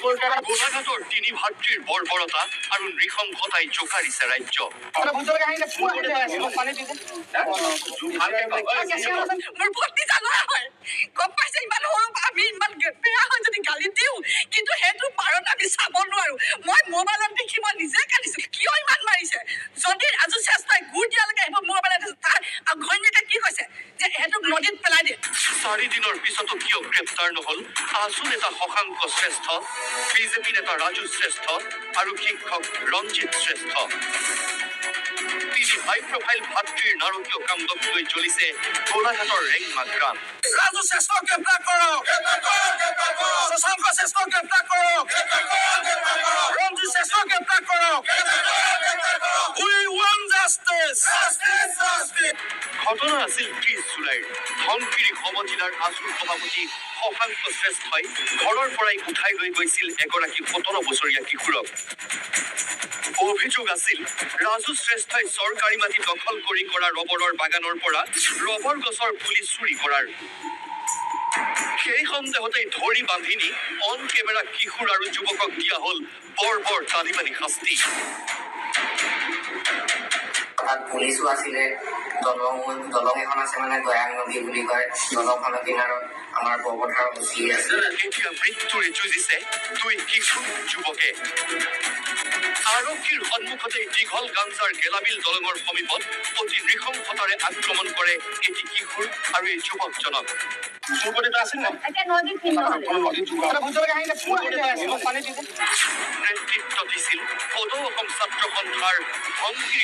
গোলাঘাটৰ তিনি ভাতৃৰ বৰ্বৰতা আৰু নৃশংসতাই জোকাৰিছে ৰাজ্য। মোৰ ভতিজা ল'ৰা হয়, গম পাইছে? ইমান সৰু আমি ইমান বেয়া হয় যদি গালি দিওঁ, কিন্তু সেইটো পাৰত আমি চাব নোৱাৰো। মই মোবাইলত দেখি মই নিজে কান্দিছো। কিয় ইমান মাৰিছে? যদি ৰাজু শ্ৰেষ্ঠই গুৰ দিয়ালৈকে আহিব মোবাইলত তাৰ ঘৈণীয়েকে কি কৈছে যে সেইটো নদীত পেলাই দিয়ে। 4 দিনৰ পিছতো কিয় গ্ৰেপ্তাৰ নহল আছু নেতা শশাংক শ্ৰেষ্ঠ, বিজেপি নেতা ৰাজু শ্ৰেষ্ঠ আৰু শিক্ষক ৰঞ্জিত শ্ৰেষ্ঠ? তিনি হাই প্ৰফাইল ভাতৃৰ নাৰকীয় কাণ্ডক লৈ চলিছে গোলাঘাটৰ ৰেংমা গ্ৰাম। ৰাজু শ্ৰেষ্ঠক গ্ৰেপ্তাৰ কৰক, শশাংক শ্ৰেষ্ঠক গ্ৰেপ্তাৰ কৰক, ৰঞ্জিত শ্ৰেষ্ঠক গ্ৰেপ্তাৰ কৰক। We want justice. ঘটনা আছিল 30 জুলাইৰ। ধনশিৰি সমজিলাৰ আছুৰ সভাপতি শশাংক শ্ৰেষ্ঠই ঘৰৰ পৰাই উঠাই লৈ গৈছিল এগৰাকী 17 বছৰীয়া কিশোৰক। অভিযোগ আছিল ৰাজু শ্ৰেষ্ঠই চৰকাৰী মাটি দখল কৰি কৰা ৰবৰৰ বাগানৰ পৰা ৰবৰ গছৰ পুলি চুৰি কৰাৰ। সেই সন্দেহতে ধৰি বান্ধি নি অন কেমেৰা কিশোৰ আৰু যুৱকক দিয়া হল বৰ তালিবানী শাস্তি। পুলিচো আছিলে, দলং এখন আছে মানে গয়াং নদী বুলি কয়, দলংখনৰ কিনাৰত আমাৰ বৰপথাৰ উচি আছে। এতিয়া মৃত্যুৰে যুঁজিছে 2 কিশোৰ যুৱকে। আৰক্ষীৰ সন্মুখতে দীঘল গামছাৰ গেলাবিল দলঙৰ সমীপত অতি নৃশংসতাৰে আক্ৰমণ কৰে এটি কিশোৰ আৰু এই যুৱকজনক। নেতৃত্ব দিছিল সদৌ অসম ছাত্ৰ সন্থাৰ ধনশিৰি